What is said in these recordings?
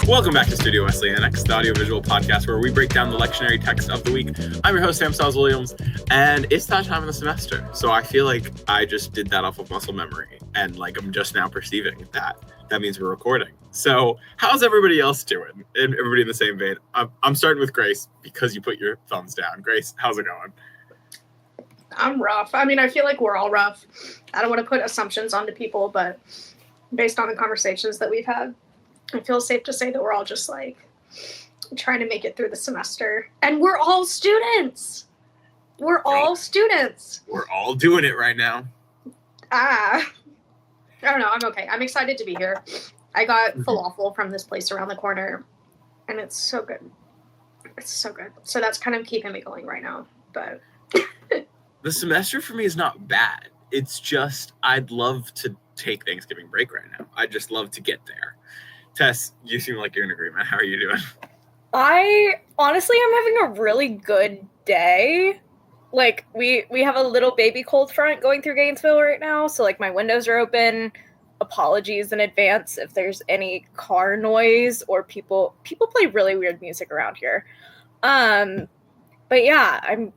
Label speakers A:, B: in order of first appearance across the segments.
A: Welcome back to Studio Wesley Annex, the audiovisual podcast where we break down the lectionary text of the week. I'm your host, Sam Stiles-Williams, and it's that time of the semester. So I feel like I just did that off of muscle memory, and I'm just now perceiving that. That means we're recording. So how's everybody else doing? And everybody in the same vein. I'm starting with Grace because you put your thumbs down. Grace, how's it going?
B: I'm rough. I mean, I feel like we're all rough. I don't want to put assumptions onto people, but based on the conversations that we've had, I feel safe to say that we're all just trying to make it through the semester. And we're all students. We're all students.
A: We're all doing it right now.
B: I don't know. I'm okay. I'm excited to be here. I got falafel from this place around the corner, and it's so good. It's so good. So that's kind of keeping me going right now. But
A: the semester for me is not bad. It's just I'd love to take Thanksgiving break right now. I'd just love to get there. Tess, you seem like you're in agreement. How are you doing?
C: I honestly am having a really good day. We have a little baby cold front going through Gainesville right now, so my windows are open. Apologies in advance if there's any car noise or people play really weird music around here. But yeah, I'm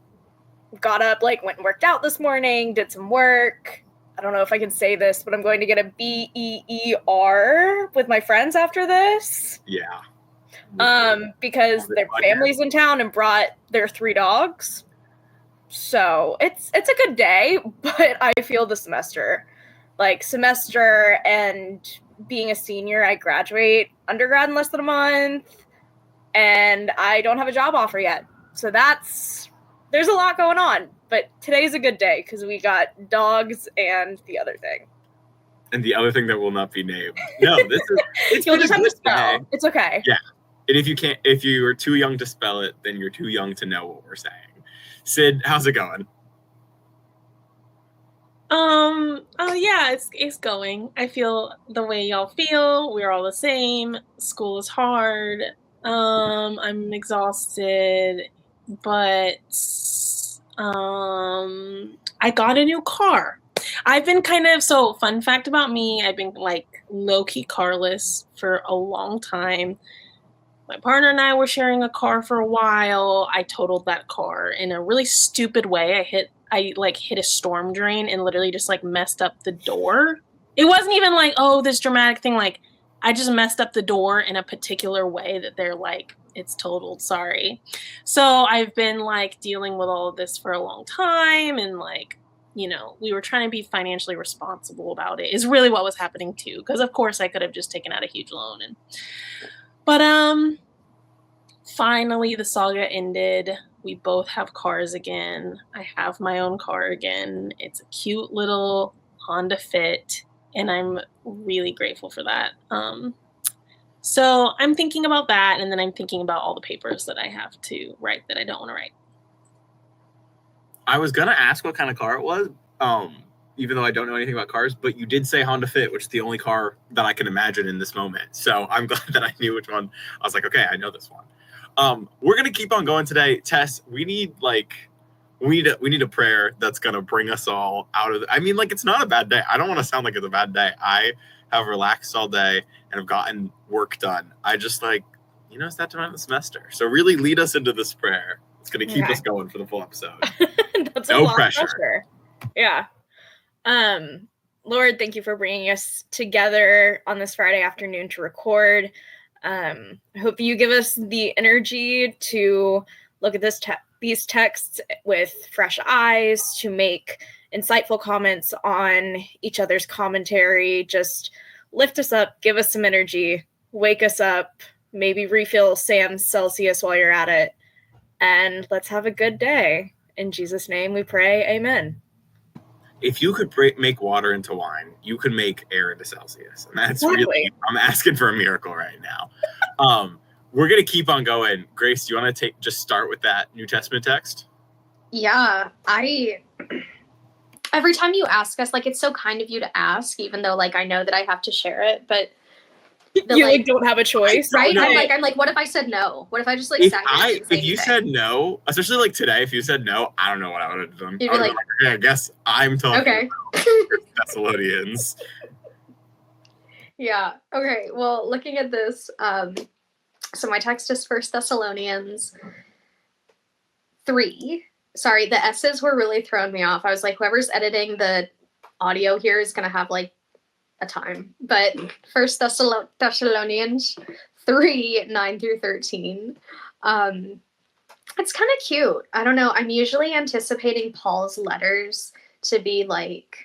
C: got up, went and worked out this morning, did some work. I don't know if I can say this, but I'm going to get a BEER with my friends after this.
A: Yeah.
C: Because their family's in town and brought their 3 dogs. So it's a good day, but I feel the semester and being a senior, I graduate undergrad in less than a month and I don't have a job offer yet. So there's a lot going on, but today's a good day because we got dogs and the other thing.
A: And the other thing that will not be named. No, it's
C: You'll just have to spell. Day. It's okay.
A: Yeah. And if you are too young to spell it, then you're too young to know what we're saying. Sid, how's it going?
D: Yeah, it's going. I feel the way y'all feel. We're all the same. School is hard. I'm exhausted, but I got a new car. I've been fun fact about me, I've been low-key carless for a long time. My partner and I were sharing a car for a while. I totaled that car in a really stupid way. I hit a storm drain and literally just messed up the door. It wasn't even this dramatic thing. I just messed up the door in a particular way that they're it's totaled, sorry. So I've been dealing with all of this for a long time, and we were trying to be financially responsible about it is really what was happening too. Because of course I could have just taken out a huge loan but finally the saga ended. We both have cars again. I have my own car again. It's a cute little Honda Fit, and I'm really grateful for that. So I'm thinking about that, and then I'm thinking about all the papers that I have to write that I don't want to write.
A: I was going to ask what kind of car it was, even though I don't know anything about cars, but you did say Honda Fit, which is the only car that I can imagine in this moment. So I'm glad that I knew which one. I was okay, I know this one. We're going to keep on going today. Tess, we need a prayer that's going to bring us all out of it's not a bad day. I don't want to sound like it's a bad day. I have relaxed all day and have gotten work done. I just it's that time of the semester. So really lead us into this prayer. It's going to keep us going for the full episode.
C: That's no pressure. Yeah. Lord, thank you for bringing us together on this Friday afternoon to record. I hope you give us the energy to look at these texts with fresh eyes, to make insightful comments on each other's commentary. Just lift us up, give us some energy, wake us up, maybe refill Sam's Celsius while you're at it, and let's have a good day. In Jesus' name we pray, amen.
A: If you could make water into wine, you could make air into Celsius. And that's really, I'm asking for a miracle right now. We're going to keep on going. Grace, do you want to just start with that New Testament text?
B: Yeah, every time you ask us, it's so kind of you to ask, even though I know that I have to share it, but
C: you don't have a choice,
B: right? I'm what if I said no? What if I just sat here?
A: If you said no, especially today, if you said no, I don't know what I would have done.
B: You'd be
A: okay, I guess I'm talking about Thessalonians.
B: Yeah. Okay. Well, looking at this, So my text is 1 Thessalonians 3. Sorry, the S's were really throwing me off. I was like, whoever's editing the audio here is going to have like a time. But 1 Thessalonians 3, 9 through 13. It's kind of cute. I don't know. I'm usually anticipating Paul's letters to be like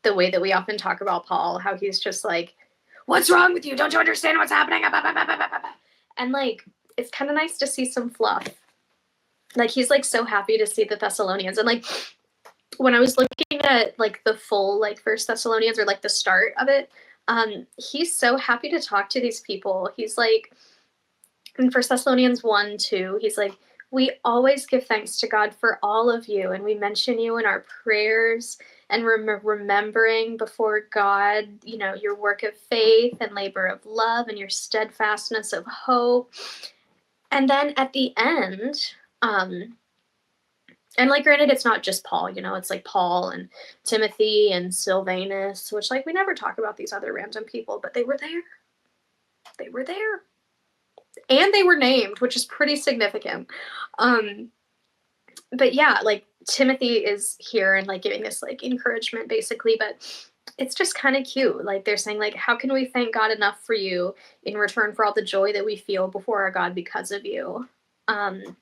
B: the way that we often talk about Paul, how he's just like, what's wrong with you? Don't you understand what's happening? And like, it's kind of nice to see some fluff. Like, he's like so happy to see the Thessalonians. And like, when I was looking at like the full like 1 Thessalonians, or like the start of it, he's so happy to talk to these people. He's like, in 1 Thessalonians 1, 2, he's like, we always give thanks to God for all of you, and we mention you in our prayers, and remembering before God, you know, your work of faith and labor of love and your steadfastness of hope. And then at the end, and like, granted, it's not just Paul, you know, it's like Paul and Timothy and Silvanus, which like we never talk about these other random people, but they were there. They were there. And they were named, which is pretty significant. But yeah, like Timothy is here and like giving this like encouragement basically, but it's just kind of cute. Like they're saying like, how can we thank God enough for you in return for all the joy that we feel before our God because of you? And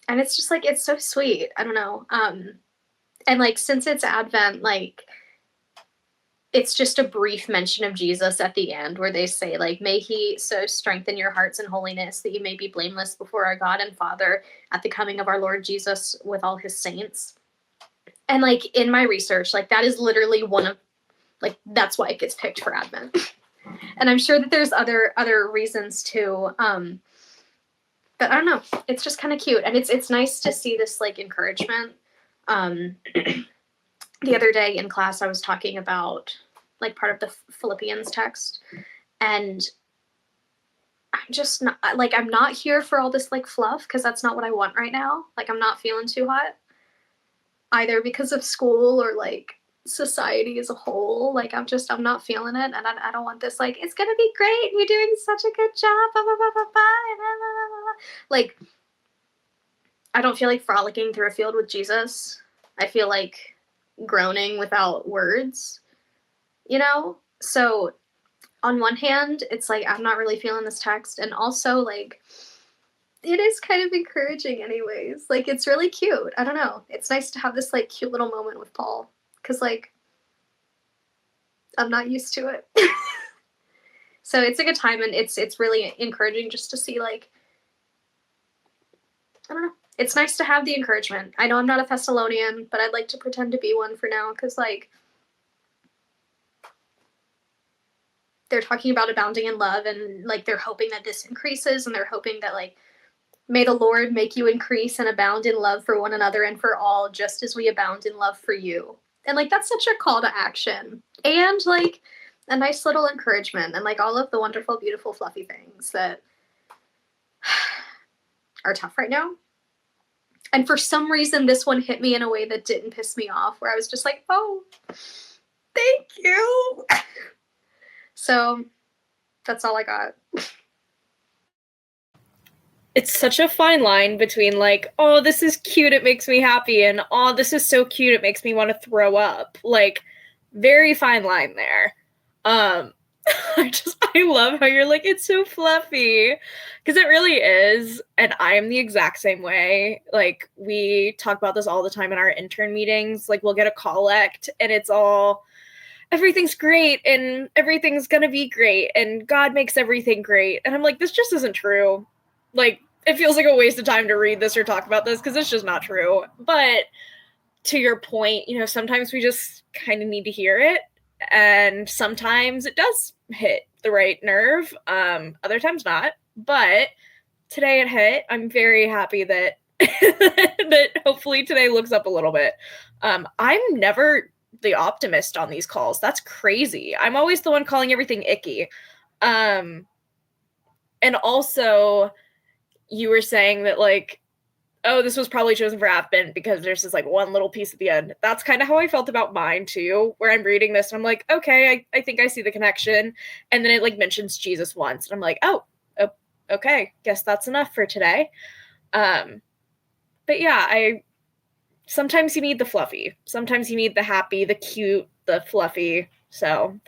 B: it's just like, it's so sweet. I don't know. And like, since it's Advent, like, it's just a brief mention of Jesus at the end where they say like, may he so strengthen your hearts in holiness that you may be blameless before our God and Father at the coming of our Lord Jesus with all his saints. And like in my research, like that is literally one of like, that's why it gets picked for Advent. And I'm sure that there's other reasons too. But I don't know, it's just kind of cute. And it's nice to see this like encouragement. The other day in class, I was talking about like part of the Philippians text, and I'm just not like, I'm not here for all this like fluff, because that's not what I want right now. Like, I'm not feeling too hot either because of school or like society as a whole. Like, I'm not feeling it. And I don't want this, like, it's going to be great, you're doing such a good job, blah, blah, blah, blah, blah, blah, blah, blah. Like, I don't feel like frolicking through a field with Jesus. I feel like groaning without words, you know? So on one hand, it's like, I'm not really feeling this text. And also like, it is kind of encouraging anyways. Like, it's really cute. I don't know. It's nice to have this like cute little moment with Paul. Cause like, I'm not used to it. So it's a good time. And it's really encouraging just to see like, I don't know. It's nice to have the encouragement. I know I'm not a Thessalonian, but I'd like to pretend to be one for now, because like, they're talking about abounding in love, and like they're hoping that this increases, and they're hoping that like, may the Lord make you increase and abound in love for one another and for all, just as we abound in love for you. And like, that's such a call to action, and like a nice little encouragement, and like all of the wonderful, beautiful, fluffy things that are tough right now. And for some reason, this one hit me in a way that didn't piss me off, where I was just like, oh, thank you. So that's all I got.
C: It's such a fine line between like, oh, this is cute, it makes me happy, and oh, this is so cute, it makes me want to throw up. Like, very fine line there. I love how you're like, it's so fluffy, because it really is. And I am the exact same way. Like, we talk about this all the time in our intern meetings. Like, we'll get a collect and it's all, everything's great and everything's gonna be great and God makes everything great. And I'm like, this just isn't true. Like, it feels like a waste of time to read this or talk about this, because it's just not true. But to your point, you know, sometimes we just kind of need to hear it. And sometimes it does hit the right nerve. Other times not. But today it hit. I'm very happy that that hopefully today looks up a little bit. I'm never the optimist on these calls. That's crazy. I'm always the one calling everything icky. And also, you were saying that like, oh, this was probably chosen for Advent because there's this like one little piece at the end. That's kind of how I felt about mine too, where I'm reading this and I'm like, okay, I think I see the connection. And then it like mentions Jesus once. And I'm like, oh, okay, guess that's enough for today. But yeah, sometimes you need the fluffy. Sometimes you need the happy, the cute, the fluffy. So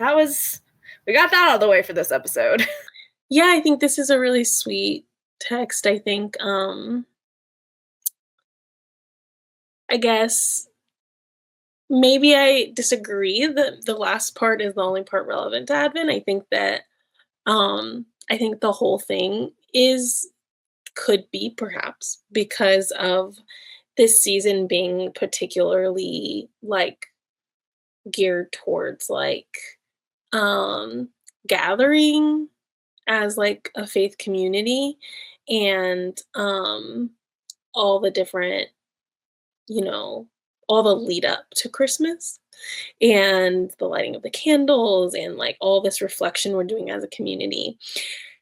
C: we got that out of the way for this episode.
D: Yeah, I think this is a really sweet text. I think, I guess maybe I disagree that the last part is the only part relevant to Advent. I think that, I think the whole thing could be perhaps because of this season being particularly like geared towards like gathering as like a faith community and all the different, all the lead up to Christmas and the lighting of the candles and like all this reflection we're doing as a community.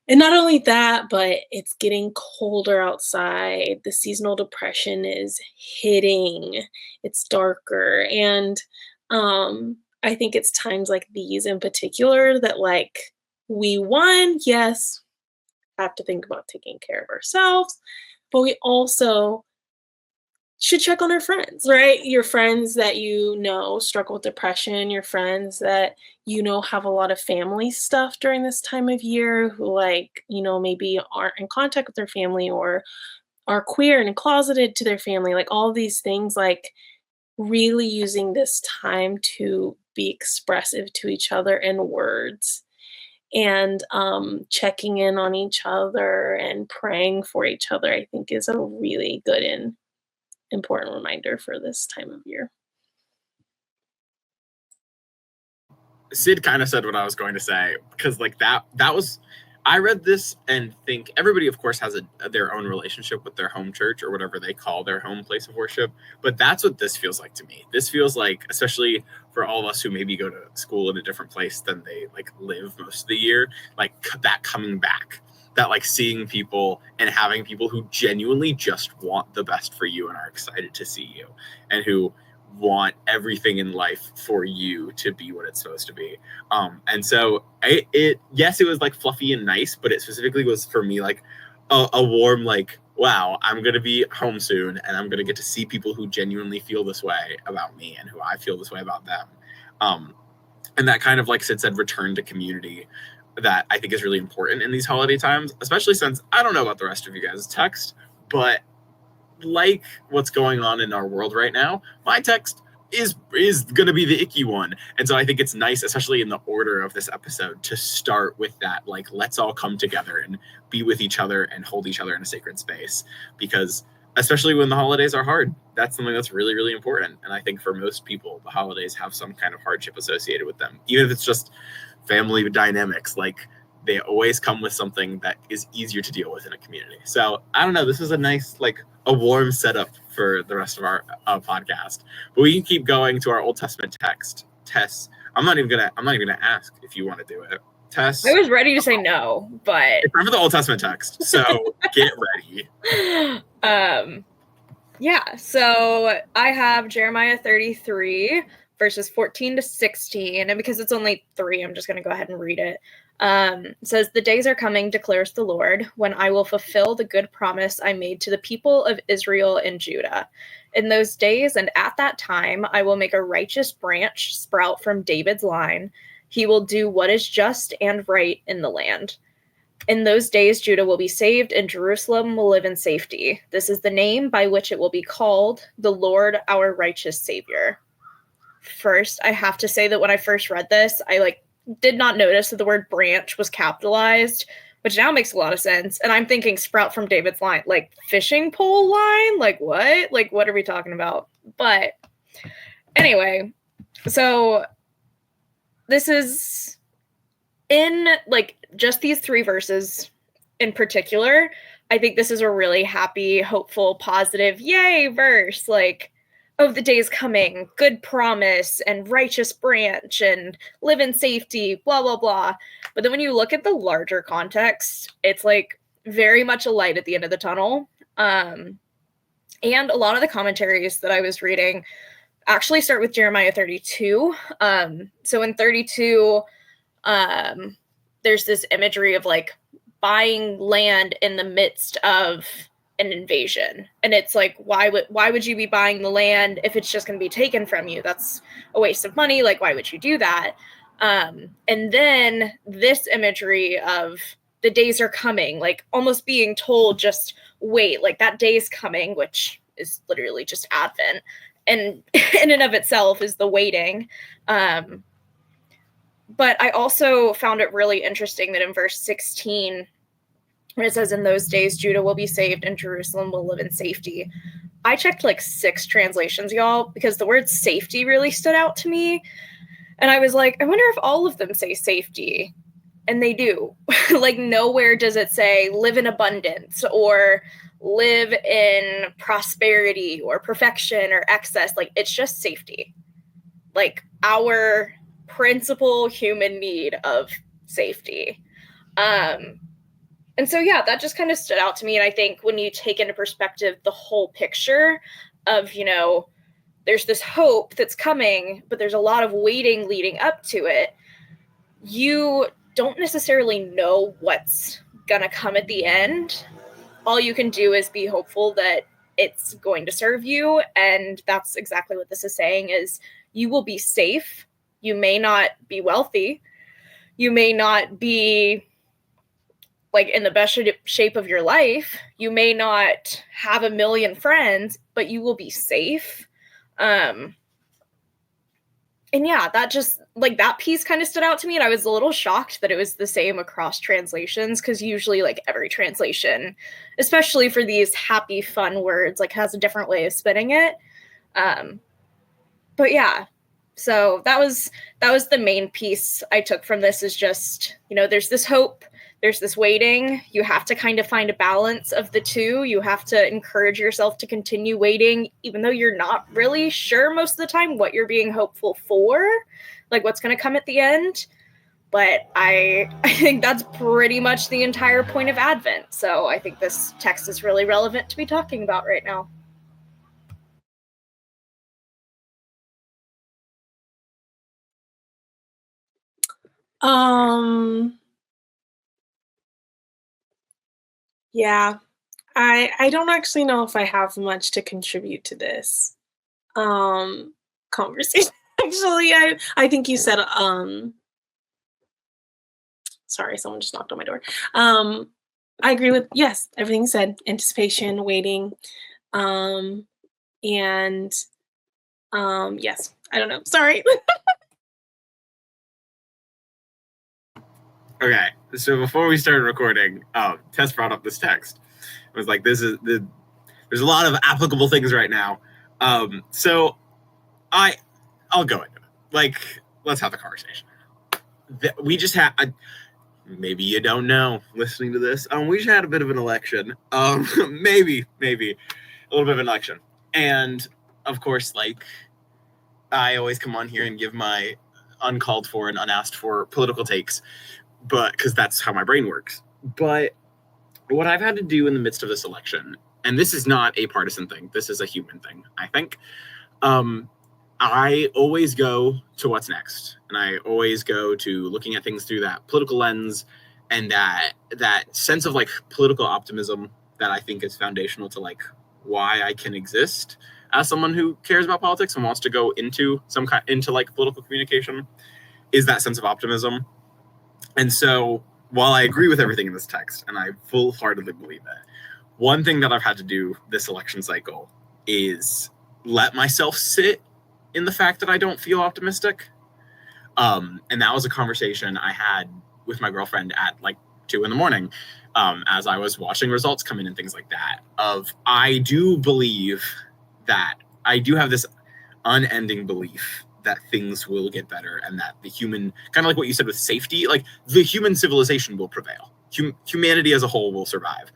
D: And not only that, but it's getting colder outside. The seasonal depression is hitting. It's darker. And I think it's times like these in particular that like yes, have to think about taking care of ourselves, but we also should check on our friends, right? Your friends that struggle with depression, your friends that have a lot of family stuff during this time of year who maybe aren't in contact with their family or are queer and closeted to their family, like all these things, like really using this time to be expressive to each other in words and checking in on each other and praying for each other, I think is a really good and important reminder for this time of year.
A: Sid kind of said what I was going to say, because like that was, I read this and think everybody of course has their own relationship with their home church or whatever they call their home place of worship, but that's what this feels like to me. This feels like, especially for all of us who maybe go to school in a different place than they like live most of the year, like that coming back, that like seeing people and having people who genuinely just want the best for you and are excited to see you and who want everything in life for you to be what it's supposed to be. And so yes, it was like fluffy and nice, but it specifically was for me like a warm, like, wow, I'm going to be home soon and I'm going to get to see people who genuinely feel this way about me and who I feel this way about them. And that kind of, like Sid said, return to community that I think is really important in these holiday times, especially since I don't know about the rest of you guys' text, but like what's going on in our world right now, my text is going to be the icky one. And so I think it's nice, especially in the order of this episode, to start with that, like, let's all come together and be with each other and hold each other in a sacred space, because especially when the holidays are hard, that's something that's really, really important. And I think for most people, the holidays have some kind of hardship associated with them, even if it's just family dynamics. Like, they always come with something that is easier to deal with in a community. So I don't know, this is a nice, like, a warm setup for the rest of our podcast. But we can keep going to our Old Testament text. Tess, I'm not even gonna ask if you want to do it. Tess,
C: I was ready to say no, but
A: it's time for the Old Testament text, so get ready.
C: Yeah, so I have Jeremiah 33 verses 14 to 16, and because it's only 3, I'm just going to go ahead and read it. It says, "The days are coming, declares the Lord, when I will fulfill the good promise I made to the people of Israel and Judah. In those days and at that time, I will make a righteous branch sprout from David's line. He will do what is just and right in the land. In those days, Judah will be saved and Jerusalem will live in safety. This is the name by which it will be called, the Lord our righteous Savior." First, I have to say that when I first read this, I did not notice that the word branch was capitalized, which now makes a lot of sense. And I'm thinking sprout from David's line, like fishing pole line? Like what? Like, what are we talking about? But anyway, so this is in just these 3 verses in particular. I think this is a really happy, hopeful, positive, yay verse. Of the days coming, good promise, and righteous branch, and live in safety, blah, blah, blah. But then when you look at the larger context, it's very much a light at the end of the tunnel. And a lot of the commentaries that I was reading actually start with Jeremiah 32. So in 32, there's this imagery of like buying land in the midst of an invasion. And it's like, why would you be buying the land if it's just going to be taken from you? That's a waste of money. Like, why would you do that? And then this imagery of the days are coming, like almost being told, just wait, like that day is coming, which is literally just Advent. And in and of itself is the waiting. But I also found it really interesting that in verse 16, when it says, in those days, Judah will be saved and Jerusalem will live in safety. I checked like 6 translations, y'all, because the word safety really stood out to me. And I was like, I wonder if all of them say safety. And they do. Like nowhere does it say live in abundance or live in prosperity or perfection or excess. Like it's just safety. Like our principal human need of safety. And so, yeah, that just kind of stood out to me. And I think when you take into perspective the whole picture of, you know, there's this hope that's coming, but there's a lot of waiting leading up to it. You don't necessarily know what's going to come at the end. All you can do is be hopeful that it's going to serve you. And that's exactly what this is saying is you will be safe. You may not be wealthy. You may not be like in the best shape of your life. You may not have a million friends, but you will be safe. And yeah, that just like that piece kind of stood out to me. And I was a little shocked that it was the same across translations, because usually like every translation, especially for these happy, fun words, like has a different way of spinning it. But yeah, so that was the main piece I took from this is just, you know, there's this hope, there's this waiting. You have to kind of find a balance of the two. You have to encourage yourself to continue waiting, even though you're not really sure most of the time what you're being hopeful for, like what's going to come at the end. But I think that's pretty much the entire point of Advent. So I think this text is really relevant to be talking about right now.
D: Yeah, I don't actually know if I have much to contribute to this conversation. Actually, I think you said sorry, someone just knocked on my door. I agree with yes, everything you said. Anticipation, waiting, and yes, I don't know. Sorry.
A: Okay, so before we started recording, Tess brought up this text. It was like, there's a lot of applicable things right now. So I'll go into it. Like, let's have the conversation. We just had, maybe you don't know, listening to this, we just had a bit of an election. Maybe a little bit of an election. And of course, like, I always come on here and give my uncalled for and unasked for political takes, but because that's how my brain works. But what I've had to do in the midst of this election, and this is not a partisan thing, this is a human thing, I think. I always go to what's next, and I always go to looking at things through that political lens and that sense of like political optimism that I think is foundational to like why I can exist as someone who cares about politics and wants to go into into like political communication, is that sense of optimism. And so while I agree with everything in this text, and I full-heartedly believe it, one thing that I've had to do this election cycle is let myself sit in the fact that I don't feel optimistic. And that was a conversation I had with my girlfriend at like 2 a.m. As I was watching results come in and things like that. I do believe that I do have this unending belief that things will get better and that the human, kind of like what you said with safety, like the human civilization will prevail. Humanity as a whole will survive.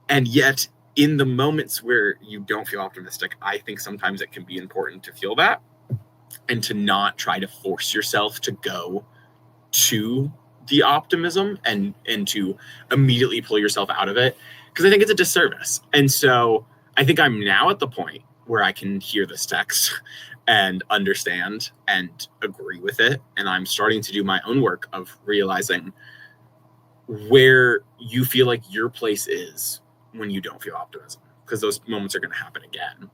A: And yet in the moments where you don't feel optimistic, I think sometimes it can be important to feel that and to not try to force yourself to go to the optimism and to immediately pull yourself out of it, because I think it's a disservice. And so I think I'm now at the point where I can hear this text and understand and agree with it. And I'm starting to do my own work of realizing where you feel like your place is when you don't feel optimism, because those moments are going to happen again.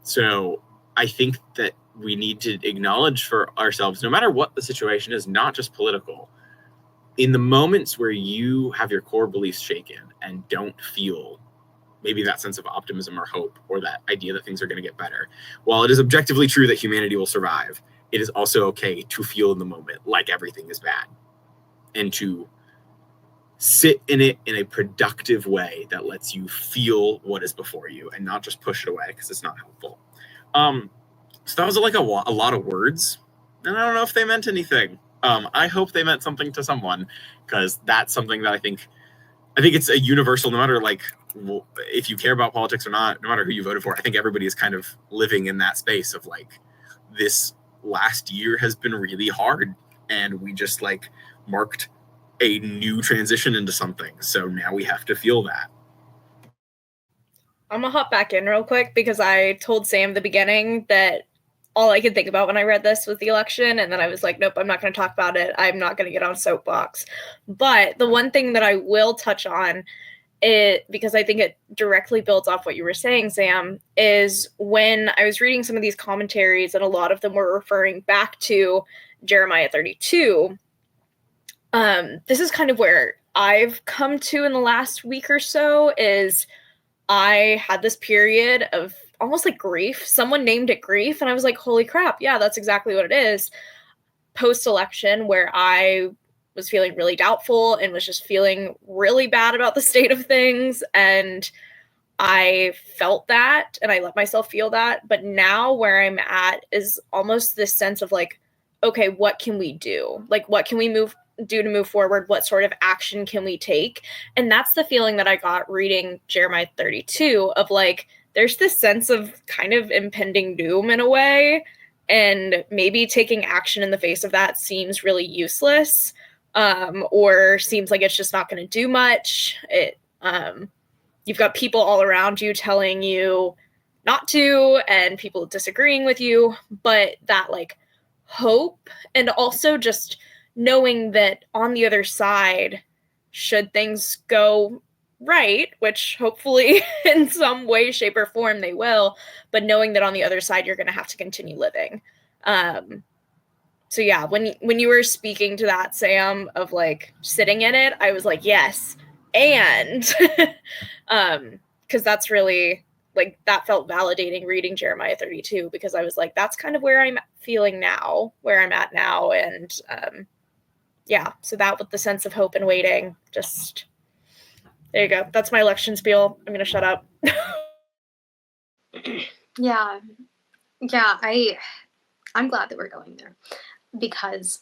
A: So I think that we need to acknowledge for ourselves, no matter what the situation is, not just political, in the moments where you have your core beliefs shaken and don't feel maybe that sense of optimism or hope or that idea that things are going to get better. While it is objectively true that humanity will survive, it is also okay to feel in the moment like everything is bad and to sit in it in a productive way that lets you feel what is before you and not just push it away because it's not helpful. So that was like a lot of words, and I don't know if they meant anything. I hope they meant something to someone, because that's something that I think it's a universal, no matter like if you care about politics or not, no matter who you voted for. I think everybody is kind of living in that space of like, this last year has been really hard, and we just like marked a new transition into something. So now we have to feel that.
C: I'm gonna hop back in real quick because I told Sam at the beginning that all I could think about when I read this was the election, and then I was like, nope, I'm not going to talk about it. I'm not going to get on a soapbox. But the one thing that I will touch on, because I think it directly builds off what you were saying, Sam, is when I was reading some of these commentaries, and a lot of them were referring back to Jeremiah 32. This is kind of where I've come to in the last week or so, is I had this period of almost like grief. Someone named it grief, and I was like, holy crap, yeah, that's exactly what it is. Post-election, where I was feeling really doubtful and was just feeling really bad about the state of things, and I felt that, and I let myself feel that. But now where I'm at is almost this sense of like, okay, what can we do? Like, what can we do to move forward? What sort of action can we take? And that's the feeling that I got reading Jeremiah 32 of like, there's this sense of kind of impending doom in a way, and maybe taking action in the face of that seems really useless, or seems like it's just not going to do much. You've got people all around you telling you not to, and people disagreeing with you, but that like hope, and also just knowing that on the other side, should things go right, which hopefully in some way, shape, or form they will, but knowing that on the other side, you're going to have to continue living. So yeah, when you were speaking to that, Sam, of like sitting in it, I was like, yes, and because that's really like, that felt validating reading Jeremiah 32, because I was like, that's kind of where I'm feeling now, where I'm at now, and yeah, so that with the sense of hope and waiting, just there you go. That's my election spiel. I'm gonna shut up.
B: Yeah, I'm glad that we're going there, because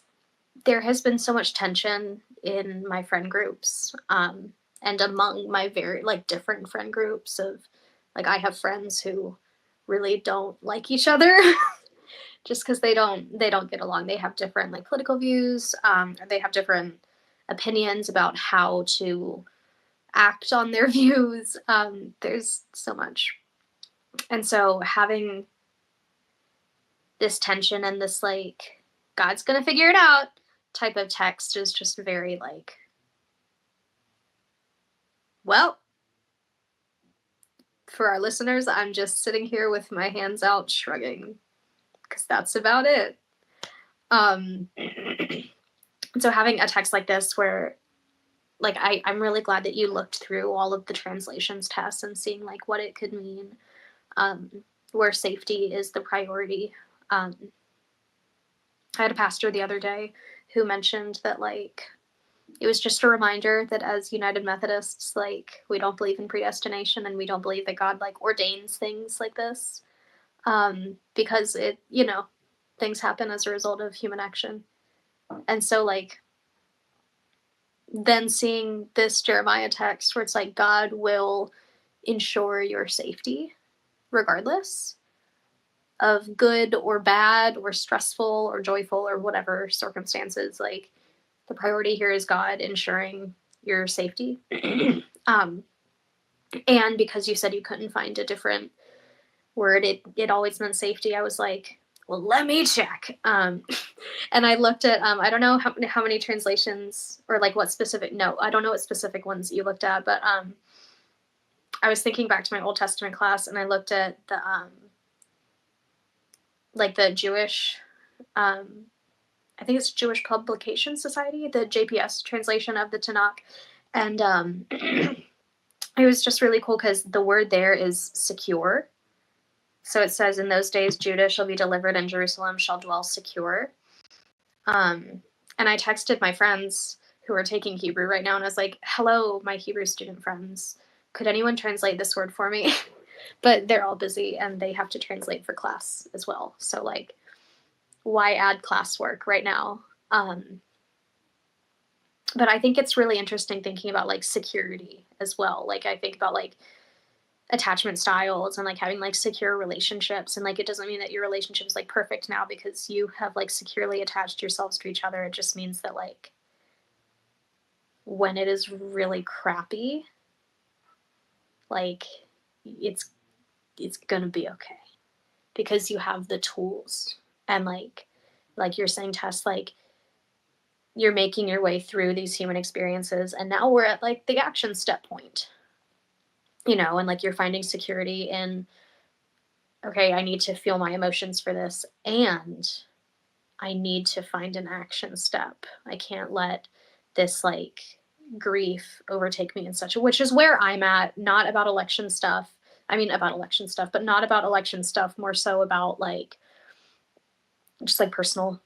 B: there has been so much tension in my friend groups, and among my very like different friend groups of like, I have friends who really don't like each other just because they don't get along. They have different like political views, they have different opinions about how to act on their views. There's so much, and so having this tension and this like, God's gonna figure it out type of text is just very like, well, for our listeners, I'm just sitting here with my hands out shrugging, because that's about it. So having a text like this where like, I'm really glad that you looked through all of the translations, Tess, and seeing like what it could mean, where safety is the priority. I had a pastor the other day who mentioned that like, it was just a reminder that as United Methodists, like, we don't believe in predestination, and we don't believe that God like ordains things like this, because it, things happen as a result of human action. And so like, then seeing this Jeremiah text where it's like, God will ensure your safety regardless of good or bad or stressful or joyful or whatever circumstances, like, the priority here is God ensuring your safety. And because you said you couldn't find a different word, it always meant safety. I was like, well, let me check. And I looked at, I don't know how many translations or like what specific, no, I don't know what specific ones you looked at, but I was thinking back to my Old Testament class, and I looked at the, like the Jewish, I think it's Jewish Publication Society, the JPS translation of the Tanakh. And it was just really cool because the word there is secure. So it says, in those days, Judah shall be delivered and Jerusalem shall dwell secure. And I texted my friends who are taking Hebrew right now, and I was like, hello, my Hebrew student friends. Could anyone translate this word for me? But they're all busy and they have to translate for class as well. So like, why add classwork right now? But I think it's really interesting thinking about like security as well. Like I think about like attachment styles and like having like secure relationships, and like it doesn't mean that your relationship is like perfect now because you have like securely attached yourselves to each other. It just means that like when it is really crappy, like it's gonna be okay because you have the tools. And like you're saying, Tess, like you're making your way through these human experiences, and now we're at like the action step point, you know, and like you're finding security in, okay, I need to feel my emotions for this, and I need to find an action step. I can't let this like grief overtake me in such a, which is where I'm at, not about election stuff. I mean, about election stuff, but not about election stuff, more so about like just like personal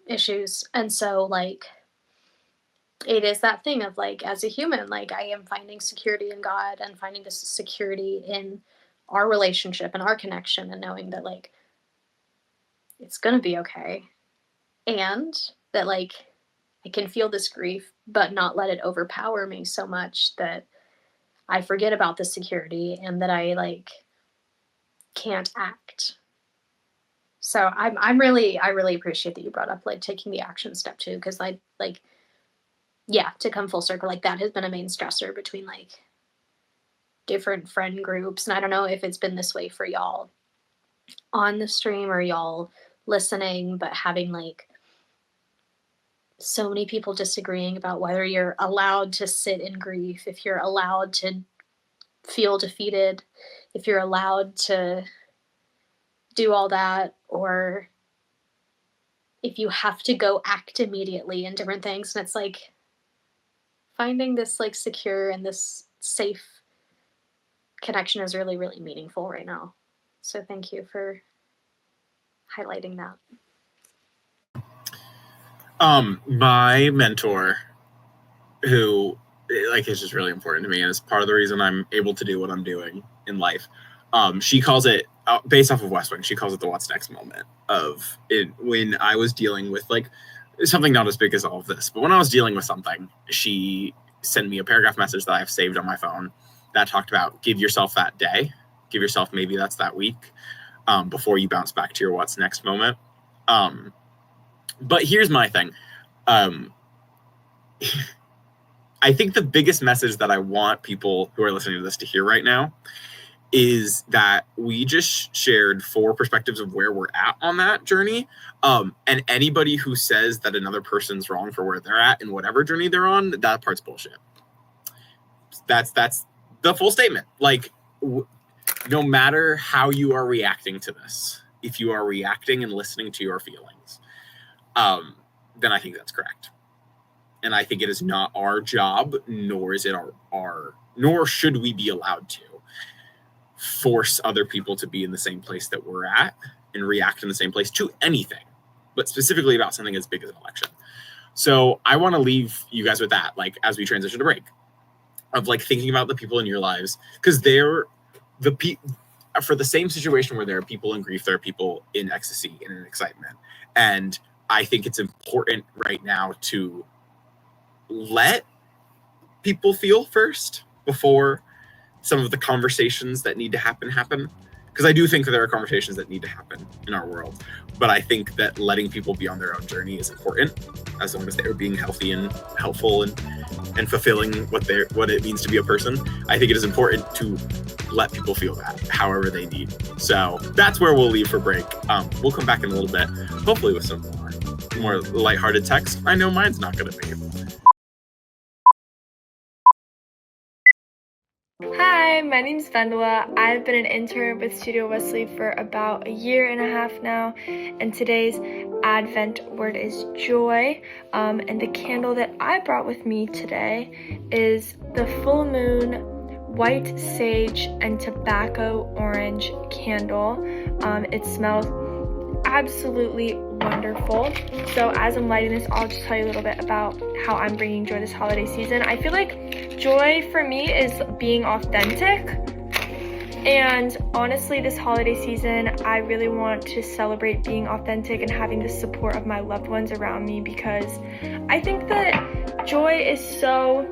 B: issues. And so like it is that thing of like, as a human, like I am finding security in God and finding this security in our relationship and our connection, and knowing that like it's gonna be okay, and that like I can feel this grief but not let it overpower me so much that I forget about the security and that I like can't act. So I really appreciate that you brought up like taking the action step too, because I like, yeah, to come full circle, like that has been a main stressor between like different friend groups. And I don't know if it's been this way for y'all on the stream or y'all listening, but having like so many people disagreeing about whether you're allowed to sit in grief, if you're allowed to feel defeated, if you're allowed to do all that, or if you have to go act immediately in different things. And it's like finding this like secure and this safe connection is really, really meaningful right now. So thank you for highlighting that.
A: My mentor, who like is just really important to me and is part of the reason I'm able to do what I'm doing in life. She calls it, based off of West Wing, she calls it the what's next moment of it. When I was dealing with like something not as big as all of this, but when I was dealing with something, she sent me a paragraph message that I have saved on my phone that talked about give yourself that day, give yourself maybe that's that week, before you bounce back to your what's next moment. But here's my thing. I think the biggest message that I want people who are listening to this to hear right now is that we just shared 4 perspectives of where we're at on that journey. And anybody who says that another person's wrong for where they're at in whatever journey they're on, that part's bullshit. That's the full statement. Like, no matter how you are reacting to this, if you are reacting and listening to your feelings, then I think that's correct. And I think it is not our job, nor is it nor should we be allowed to force other people to be in the same place that we're at and react in the same place to anything, but specifically about something as big as an election. So I want to leave you guys with that, like as we transition to break, of like thinking about the people in your lives, because they're for the same situation where there are people in grief, there are people in ecstasy and in excitement. And I think it's important right now to let people feel first before some of the conversations that need to happen. because I do think that there are conversations that need to happen in our world, but I think that letting people be on their own journey is important, as long as they're being healthy and helpful and fulfilling what it means to be a person. I think it is important to let people feel that however they need. So that's where we'll leave for break. We'll come back in a little bit, hopefully with some more lighthearted text. I know mine's not going to be.
E: Hi, my name's Vendela. I've been an intern with Studio Wesley for about a year and a half now, and today's Advent word is joy. And the candle that I brought with me today is the full moon white sage and tobacco orange candle. It smells absolutely wonderful. So as I'm lighting this, I'll just tell you a little bit about how I'm bringing joy this holiday season. I feel like joy for me is being authentic, and honestly this holiday season I really want to celebrate being authentic and having the support of my loved ones around me, because I think that joy is so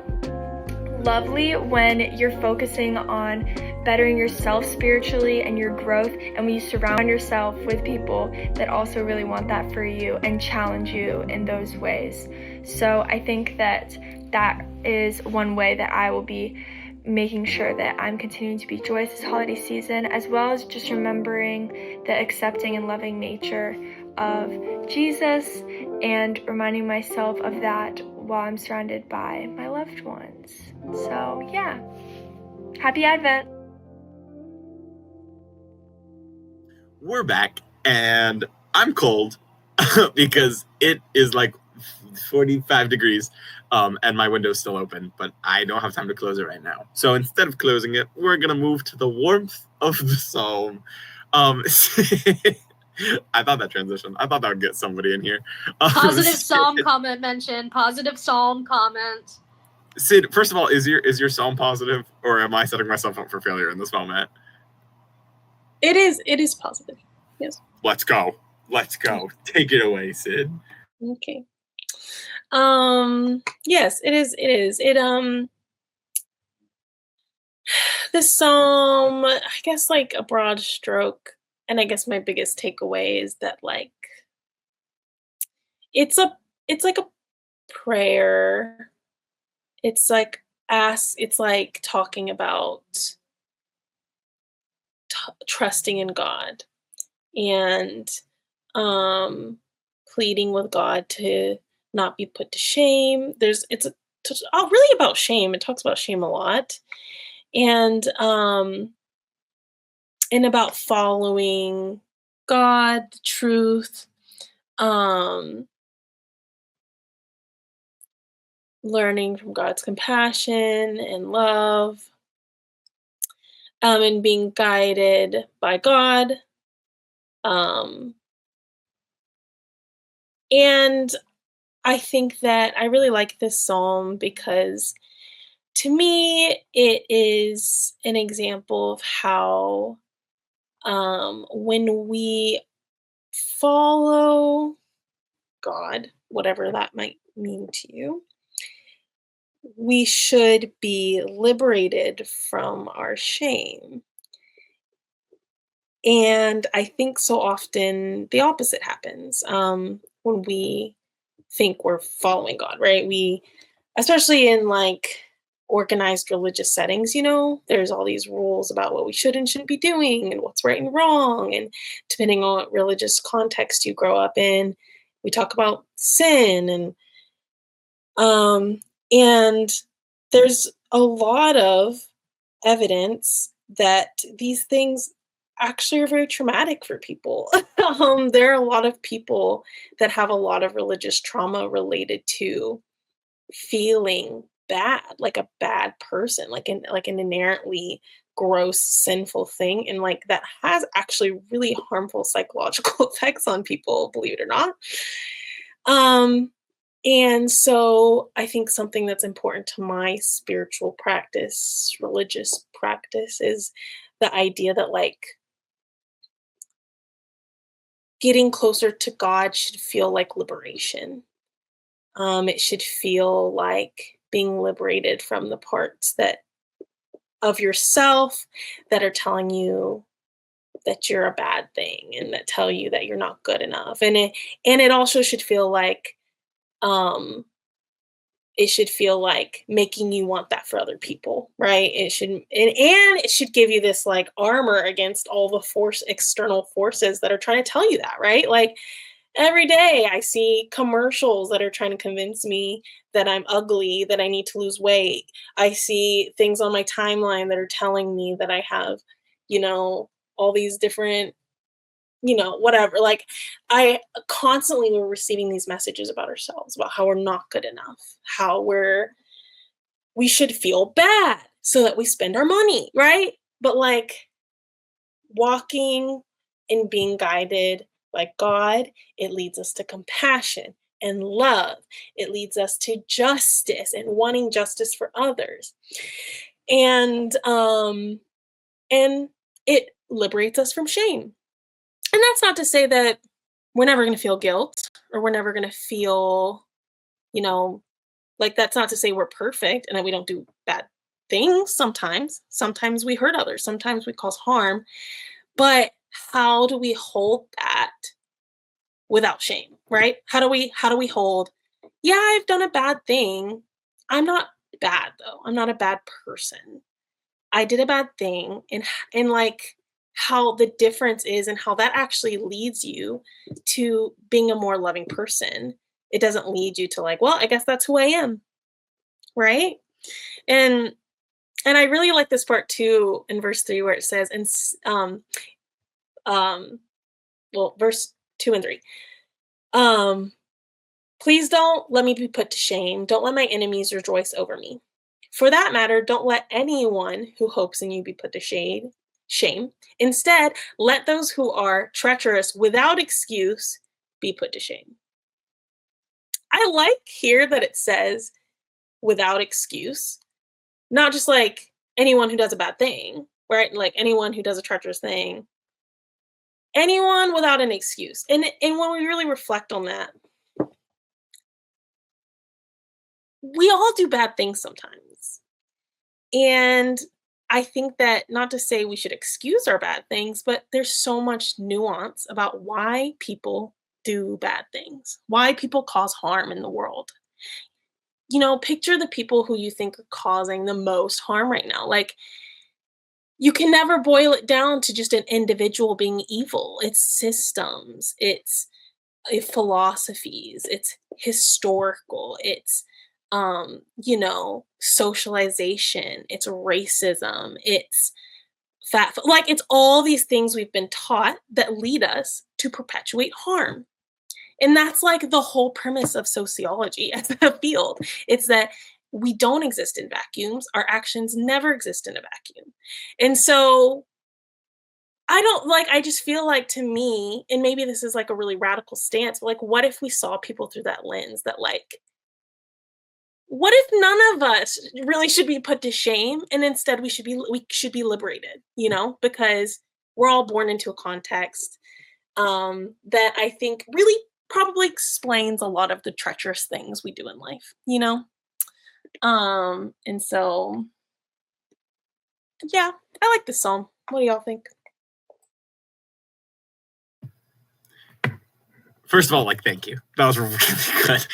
E: lovely when you're focusing on bettering yourself spiritually and your growth, and when you surround yourself with people that also really want that for you and challenge you in those ways. So I think that that is one way that I will be making sure that I'm continuing to be joyous this holiday season, as well as just remembering the accepting and loving nature of Jesus and reminding myself of that while I'm surrounded by my loved ones. So yeah, happy Advent.
A: We're back, and I'm cold because it is like 45 degrees, and my window's still open, but I don't have time to close it right now. So instead of closing it, we're going to move to the warmth of the psalm. I thought that transition, I thought that would get somebody in here.
B: Positive psalm comment mentioned. Positive psalm comment.
A: Sid, first of all, is your psalm positive, or am I setting myself up for failure in this moment?
D: It is positive. Yes.
A: Let's go. Take it away, Sid.
D: Okay. Yes, it is. This psalm, I guess like a broad stroke, and I guess my biggest takeaway is that like it's like a prayer. It's like talking about trusting in God and pleading with God to not be put to shame. It's really about shame. It talks about shame a lot, and about following God, the truth, learning from God's compassion and love, and being guided by God. And I think that I really like this psalm because to me, it is an example of how when we follow God, whatever that might mean to you, we should be liberated from our shame. And I think so often the opposite happens when we think we're following God, right? Especially in like organized religious settings, there's all these rules about what we should and shouldn't be doing and what's right and wrong. And depending on what religious context you grow up in, we talk about sin and there's a lot of evidence that these things actually are very traumatic for people. There are a lot of people that have a lot of religious trauma related to feeling bad, like a bad person, like an inherently gross, sinful thing, and like that has actually really harmful psychological effects on people, believe it or not. And so I think something that's important to my spiritual practice, religious practice, is the idea that like getting closer to God should feel like liberation. It should feel like being liberated from the parts of yourself that are telling you that you're a bad thing and that tell you that you're not good enough. And it also should feel like, it should feel like making you want that for other people, right? It should, and it should give you this like armor against all the external forces that are trying to tell you that, right? Like every day I see commercials that are trying to convince me that I'm ugly, that I need to lose weight. I see things on my timeline that are telling me that I have, all these different, whatever. Like I constantly were receiving these messages about ourselves, about how we're not good enough, how we should feel bad so that we spend our money, right? But like walking and being guided by God, it leads us to compassion and love. It leads us to justice and wanting justice for others. And it liberates us from shame. And that's not to say that we're never going to feel guilt or we're never going to feel, like that's not to say we're perfect and that we don't do bad things sometimes. Sometimes we hurt others. Sometimes we cause harm. But how do we hold that without shame, right? How do we hold, yeah, I've done a bad thing. I'm not bad though. I'm not a bad person. I did a bad thing. And like, how the difference is and how that actually leads you to being a more loving person. It doesn't lead you to like, well, I guess that's who I am. Right. And I really like this part too in verse 3 where it says, verse 2 and 3. Please don't let me be put to shame. Don't let my enemies rejoice over me. For that matter, don't let anyone who hopes in you be put to shame. Instead, let those who are treacherous without excuse be put to shame. I like here that it says without excuse, not just like anyone who does a bad thing, right? Like anyone who does a treacherous thing, anyone without an excuse. And when we really reflect on that, we all do bad things sometimes. And I think that not to say we should excuse our bad things, but there's so much nuance about why people do bad things, why people cause harm in the world. Picture the people who you think are causing the most harm right now. Like, you can never boil it down to just an individual being evil. It's systems, it's philosophies, it's historical, it's socialization, it's racism, it's it's all these things we've been taught that lead us to perpetuate harm. And that's like the whole premise of sociology as a field. It's that we don't exist in vacuums. Our actions never exist in a vacuum. And so I just feel like, to me, and maybe this is like a really radical stance, but like, what if we saw people through that lens that like, what if none of us really should be put to shame and instead we should be liberated, because we're all born into a context that I think really probably explains a lot of the treacherous things we do in life, and so, yeah, I like this psalm. What do y'all think?
A: First of all, like, thank you. That was really good.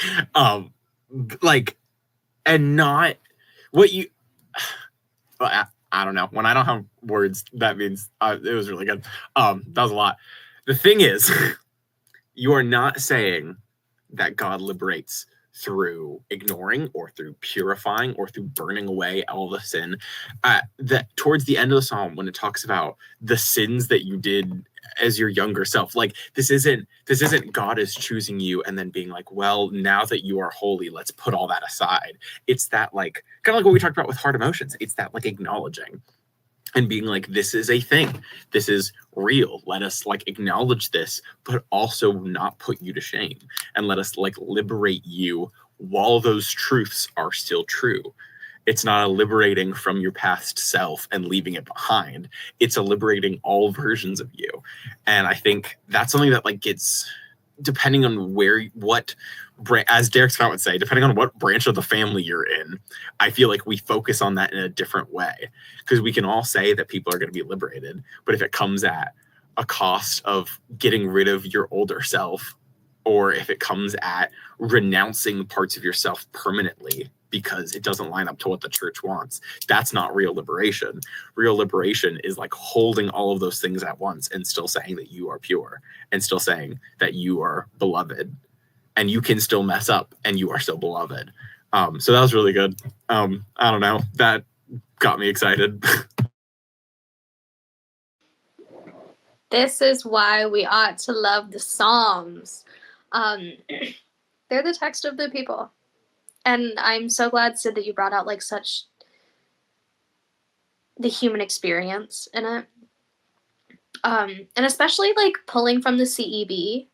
A: And not what you, I don't know. When I don't have words, that means it was really good. That was a lot. The thing is, you are not saying that God liberates through ignoring or through purifying or through burning away all the sin. That towards the end of the psalm, when it talks about the sins that you did as your younger self, like this isn't God is choosing you and then being like, well, now that you are holy, let's put all that aside. It's that like kind of like what we talked about with hard emotions. It's that like acknowledging and being like, this is a thing. This is real. Let us like acknowledge this, but also not put you to shame, and let us like liberate you while those truths are still true. It's not a liberating from your past self and leaving it behind. It's a liberating all versions of you. And I think that's something that like gets, depending on as Derek Scott would say, depending on what branch of the family you're in, I feel like we focus on that in a different way, because we can all say that people are going to be liberated. But if it comes at a cost of getting rid of your older self, or if it comes at renouncing parts of yourself permanently because it doesn't line up to what the church wants. That's not real liberation. Real liberation is like holding all of those things at once and still saying that you are pure and still saying that you are beloved, and you can still mess up and you are still beloved. So that was really good. I don't know. That got me excited.
B: This is why we ought to love the Psalms. They're the text of the people. And I'm so glad, Sid, that you brought out like such the human experience in it. And especially like pulling from the CEB,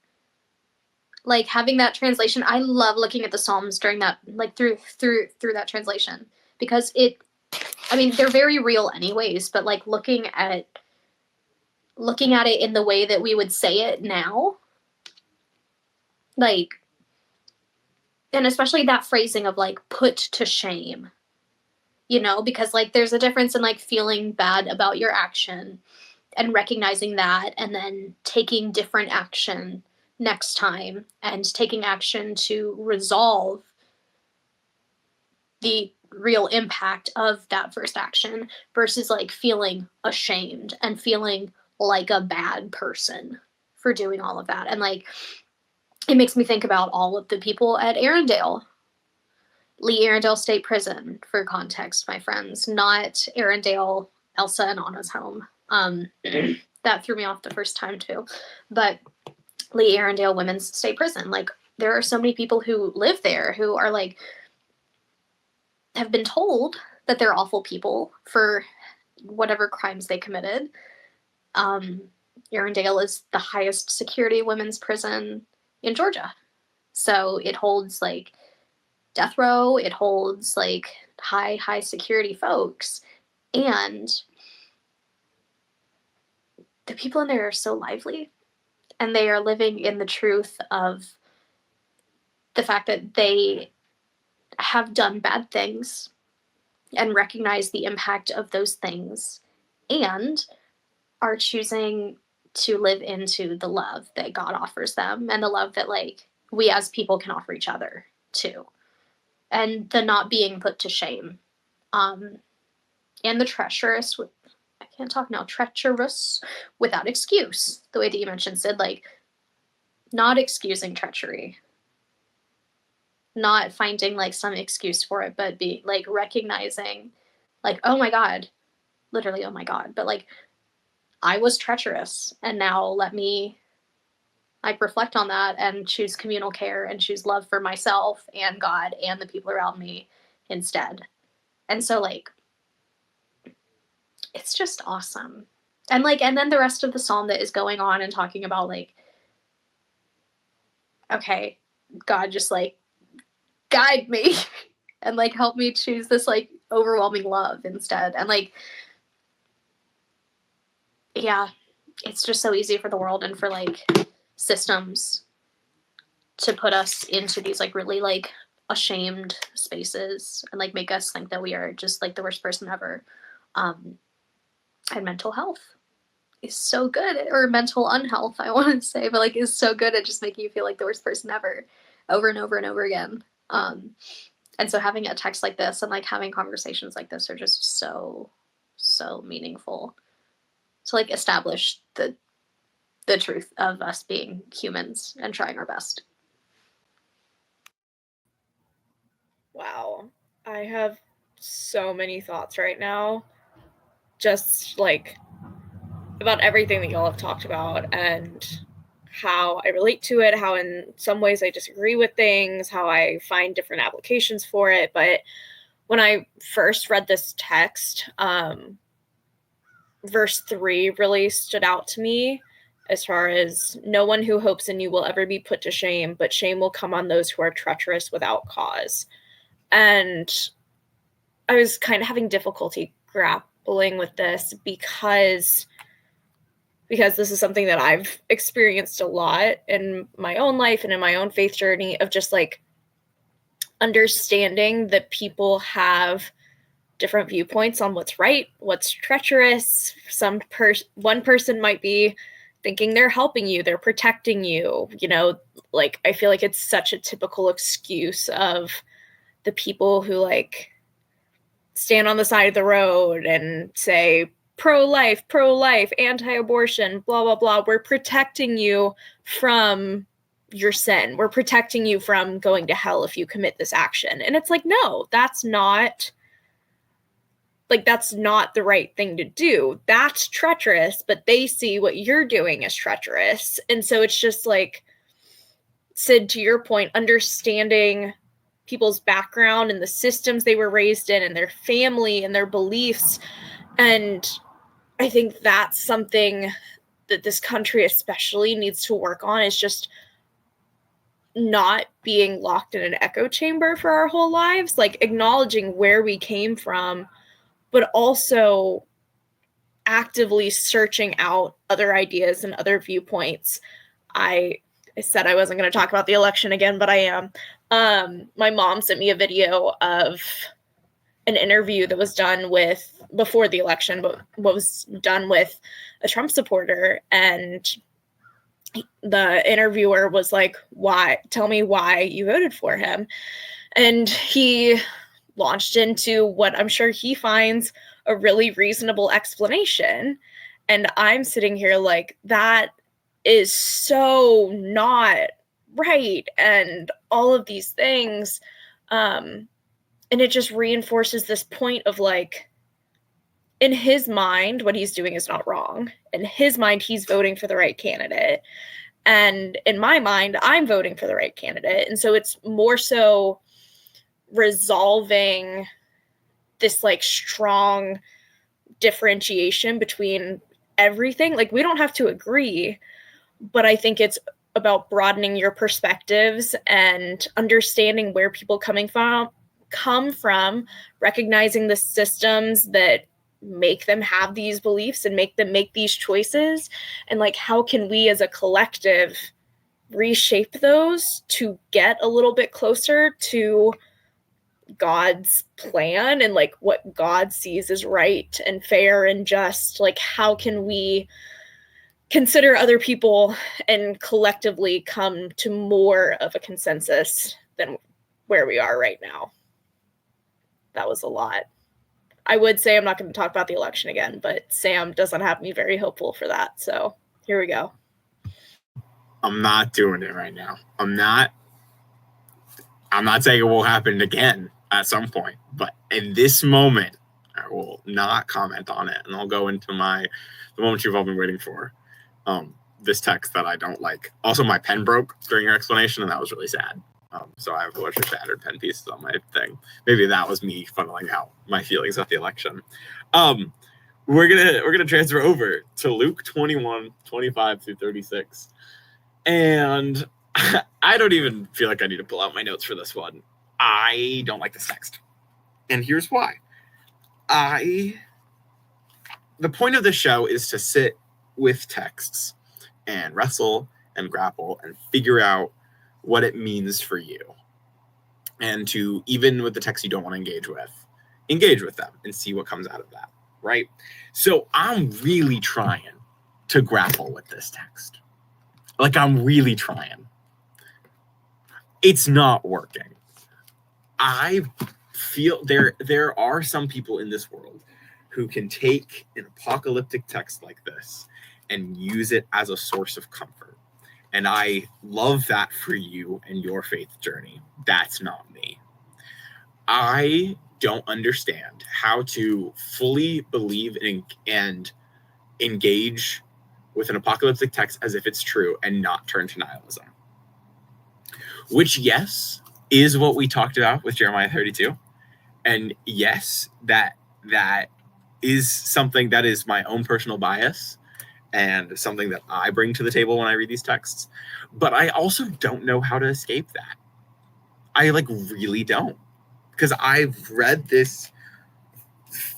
B: like having that translation. I love looking at the Psalms during that, like through that translation, because they're very real anyways, but like looking at it in the way that we would say it now, like, and especially that phrasing of like put to shame, because like there's a difference in like feeling bad about your action and recognizing that, and then taking different action next time and taking action to resolve the real impact of that first action, versus like feeling ashamed and feeling like a bad person for doing all of that. And like, it makes me think about all of the people at Lee Arrendale State Prison, for context, my friends, not Arrendale, Elsa and Anna's home. That threw me off the first time too. But Lee Arrendale Women's State Prison, like there are so many people who live there who are like, have been told that they're awful people for whatever crimes they committed. Arrendale is the highest security women's prison in Georgia. So it holds like death row, it holds like high security folks. And the people in there are so lively, and they are living in the truth of the fact that they have done bad things and recognize the impact of those things, and are choosing to live into the love that God offers them, and the love that like we as people can offer each other too, and the not being put to shame, and the treacherous without excuse, the way that you mentioned, Sid, like not excusing treachery, not finding like some excuse for it, but be like recognizing like, oh my God, literally, oh my God, but like I was treacherous, and now let me like reflect on that and choose communal care and choose love for myself and God and the people around me instead. And so like, it's just awesome. And like, and then the rest of the psalm that is going on and talking about like, okay, God, just like guide me and like help me choose this like overwhelming love instead. And like, yeah, it's just so easy for the world and for like systems to put us into these like really like ashamed spaces and like make us think that we are just like the worst person ever. And mental health is so good, or mental unhealth, I want to say, but like is so good at just making you feel like the worst person ever, over and over and over again. And so having a text like this and like having conversations like this are just so meaningful to like establish the truth of us being humans and trying our best.
C: Wow. I have so many thoughts right now, just like about everything that y'all have talked about and how I relate to it, how in some ways I disagree with things, how I find different applications for it. But when I first read this text, verse 3 really stood out to me, as far as no one who hopes in you will ever be put to shame, but shame will come on those who are treacherous without cause. And I was kind of having difficulty grappling with this because this is something that I've experienced a lot in my own life and in my own faith journey, of just like understanding that people have different viewpoints on what's right, what's treacherous. One person might be thinking they're helping you, they're protecting you, like I feel like it's such a typical excuse of the people who like stand on the side of the road and say pro-life, anti-abortion, blah, blah, blah. We're protecting you from your sin. We're protecting you from going to hell if you commit this action. And it's like, no, that's not the right thing to do. That's treacherous, but they see what you're doing as treacherous. And so it's just like, Sid, to your point, understanding people's background and the systems they were raised in and their family and their beliefs. And I think that's something that this country especially needs to work on, is just not being locked in an echo chamber for our whole lives, like acknowledging where we came from, but also actively searching out other ideas and other viewpoints. I said I wasn't going to talk about the election again, but I am. My mom sent me a video of an interview that was done before the election, but what was done with a Trump supporter. And the interviewer was like, tell me why you voted for him. And he launched into what I'm sure he finds a really reasonable explanation. And I'm sitting here like, that is so not right. And all of these things. And it just reinforces this point of like, in his mind, what he's doing is not wrong. In his mind, he's voting for the right candidate. And in my mind, I'm voting for the right candidate. And so it's more so resolving this like strong differentiation between everything. Like, we don't have to agree, but I think it's about broadening your perspectives and understanding where people come from, recognizing the systems that make them have these beliefs and make them make these choices, and like, how can we as a collective reshape those to get a little bit closer to God's plan and like what God sees as right and fair and just. Like, how can we consider other people and collectively come to more of a consensus than where we are right now? That was a lot. I would say I'm not going to talk about the election again, but Sam doesn't have me very hopeful for that. So here we go.
A: I'm not doing it right now. I'm not saying it will happen again at some point, but in this moment, I will not comment on it. And I'll go into the moment you've all been waiting for. This text that I don't like. Also, my pen broke during your explanation, and that was really sad. So I have a bunch of shattered pen pieces on my thing. Maybe that was me funneling out my feelings at the election. We're gonna transfer over to Luke 21:25-36. And I don't even feel like I need to pull out my notes for this one. I don't like this text. And here's why. The point of the show is to sit with texts and wrestle and grapple and figure out what it means for you. And to, even with the text you don't want to engage with them and see what comes out of that, right? So I'm really trying to grapple with this text. Like, I'm really trying. It's not working. I feel there are some people in this world who can take an apocalyptic text like this and use it as a source of comfort. And I love that for you and your faith journey. That's not me. I don't understand how to fully believe and engage with an apocalyptic text as if it's true and not turn to nihilism. Which, yes, is what we talked about with Jeremiah 32. And yes, that is something that is my own personal bias and something that I bring to the table when I read these texts. But I also don't know how to escape that. I really don't. Because I've read this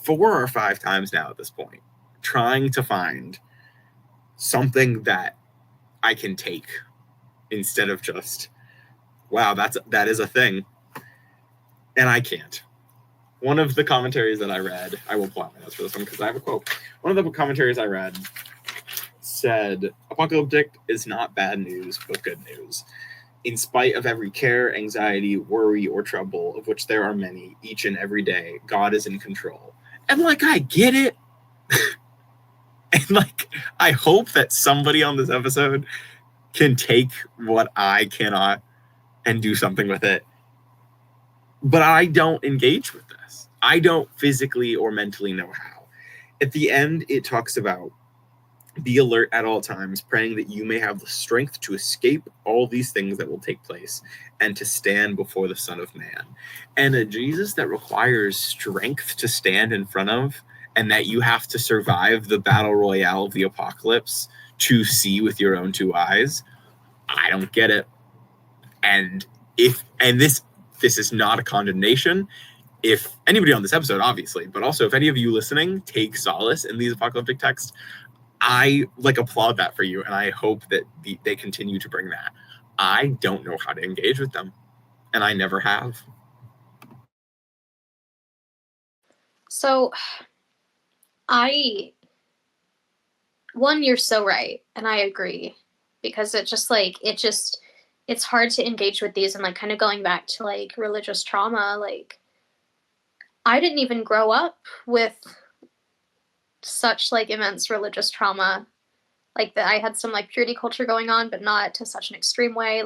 A: 4 or 5 times now at this point, trying to find something that I can take instead of just, wow, that is a thing. And I can't. One of the commentaries that I read, I will pull out my notes for this one because I have a quote. One of the commentaries I read said, apocalyptic is not bad news, but good news. In spite of every care, anxiety, worry, or trouble, of which there are many, each and every day, God is in control. And, like, I get it. And, like, I hope that somebody on this episode can take what I cannot and do something with it. But I don't engage with this. I don't physically or mentally know how. At the end, it talks about be alert at all times, praying that you may have the strength to escape all these things that will take place and to stand before the Son of Man. And a Jesus that requires strength to stand in front of, and that you have to survive the battle royale of the apocalypse to see with your own two eyes, I don't get it. And this is not a condemnation. If anybody on this episode, obviously, but also if any of you listening take solace in these apocalyptic texts, I applaud that for you, and I hope that they continue to bring that. I don't know how to engage with them, and I never have.
B: So, you're so right, and I agree, because it's hard to engage with these, and kind of going back to religious trauma, I didn't even grow up with such immense religious trauma, that I had some purity culture going on, but not to such an extreme way.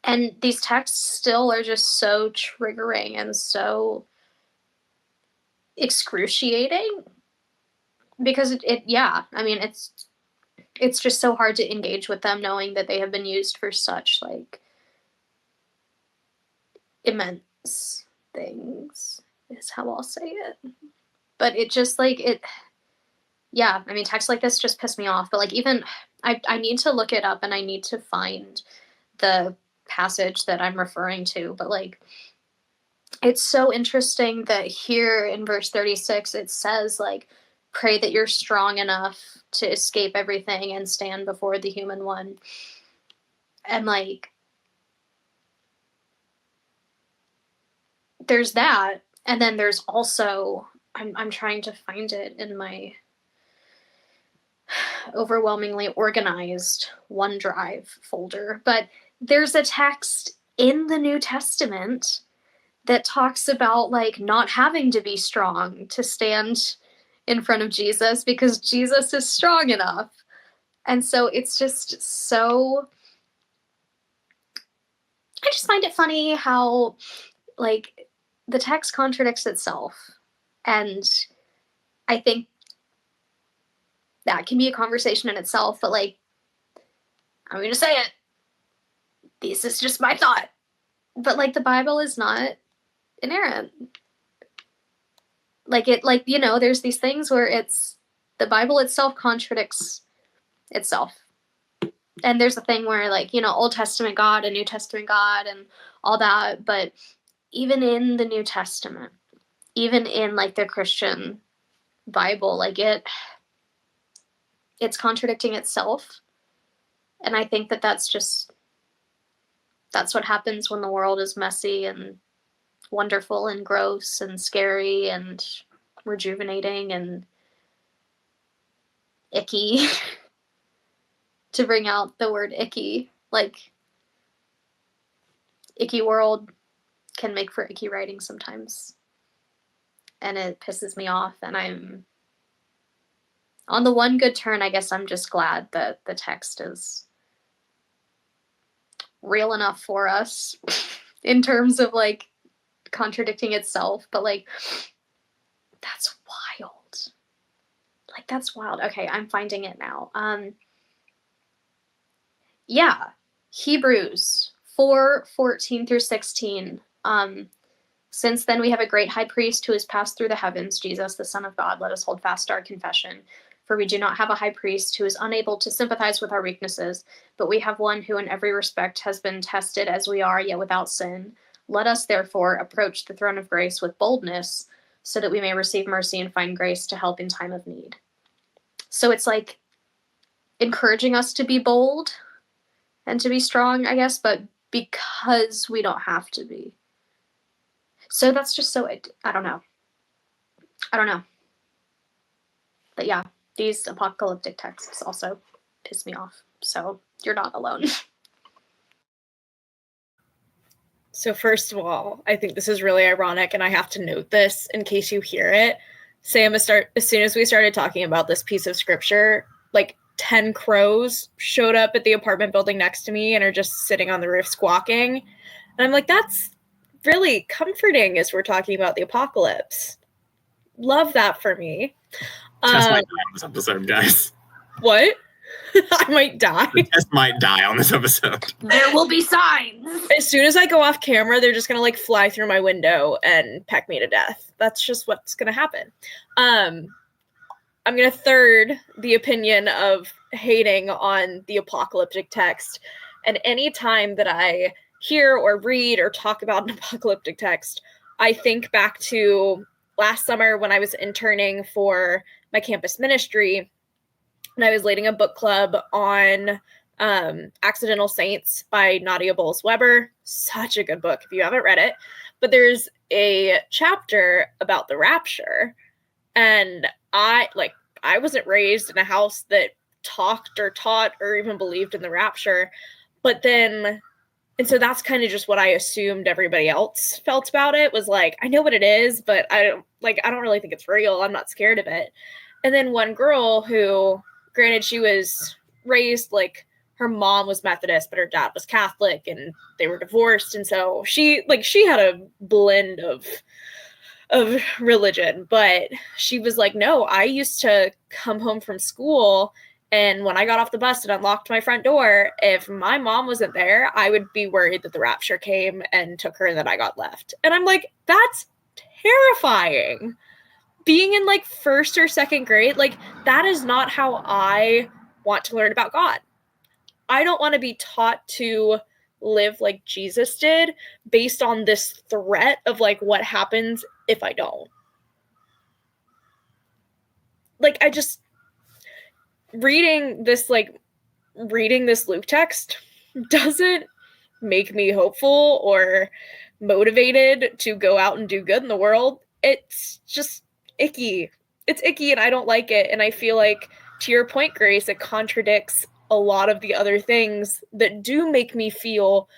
B: And these texts still are just so triggering and so excruciating, because it's just so hard to engage with them, knowing that they have been used for such immense things, is how I'll say it. But it just texts like this just piss me off. But even I need to look it up, and I need to find the passage that I'm referring to. But it's so interesting that here in verse 36 it says pray that you're strong enough to escape everything and stand before the human one. And there's that, and then there's also, I'm trying to find it in my overwhelmingly organized OneDrive folder, but there's a text in the New Testament that talks about not having to be strong to stand in front of Jesus, because Jesus is strong enough. And so it's just so, I just find it funny how the text contradicts itself. And I think that can be a conversation in itself, but I'm going to say it. This is just my thought. But the Bible is not inerrant. There's these things where the Bible itself contradicts itself. And there's a thing where Old Testament God and New Testament God and all that, but even in the New Testament, even in the Christian Bible, it's contradicting itself. And I think that's what happens when the world is messy and wonderful and gross and scary and rejuvenating and icky. To bring out the word icky, icky world can make for icky writing sometimes, and it pisses me off. And I'm on the one good turn, I guess I'm just glad that the text is real enough for us in terms of contradicting itself, but that's wild. That's wild. Okay, I'm finding it now. Hebrews 4:14 through 16. Since then we have a great high priest who has passed through the heavens, Jesus, the Son of God. Let us hold fast our confession. For we do not have a high priest who is unable to sympathize with our weaknesses, but we have one who in every respect has been tested as we are, yet without sin. Let us therefore approach the throne of grace with boldness, so that we may receive mercy and find grace to help in time of need. So it's encouraging us to be bold and to be strong, I guess, but because we don't have to be. So that's just so, I don't know. But yeah, these apocalyptic texts also piss me off. So you're not alone.
C: So first of all, I think this is really ironic, and I have to note this in case you hear it. As soon as we started talking about this piece of scripture, like 10 crows showed up at the apartment building next to me and are just sitting on the roof squawking. And I'm like, that's really comforting as we're talking about the apocalypse. Love that for me.
A: Tess might die on this episode, guys.
C: What? I might die.
A: Tess might die on this episode.
B: There will be signs.
C: As soon as I go off camera, they're just gonna like fly through my window and peck me to death. That's just what's gonna happen. I'm gonna third the opinion of hating on the apocalyptic text. And any time that I hear or read or talk about an apocalyptic text, I think back to last summer when I was interning for my campus ministry. And I was leading a book club on Accidental Saints by Nadia Bowles-Weber. Such a good book if you haven't read it. But there's a chapter about the rapture. And I wasn't raised in a house that talked or taught or even believed in the rapture. And so that's kind of just what I assumed everybody else felt about it, was like, I know what it is, but I don't really think it's real. I'm not scared of it. And then one girl who, granted, she was raised, like, her mom was Methodist, but her dad was Catholic, and they were divorced. And so she had a blend of religion, but she was like, no, I used to come home from school, and when I got off the bus and unlocked my front door, if my mom wasn't there, I would be worried that the rapture came and took her and that I got left. And I'm like, that's terrifying. Being in like first or second grade, like that is not how I want to learn about God. I don't want to be taught to live like Jesus did based on this threat of like what happens if I don't. Like, I just reading this Luke text doesn't make me hopeful or motivated to go out and do good in the world. It's just icky. It's icky and I don't like it. And I feel like, to your point, Grace, it contradicts a lot of the other things that do make me feel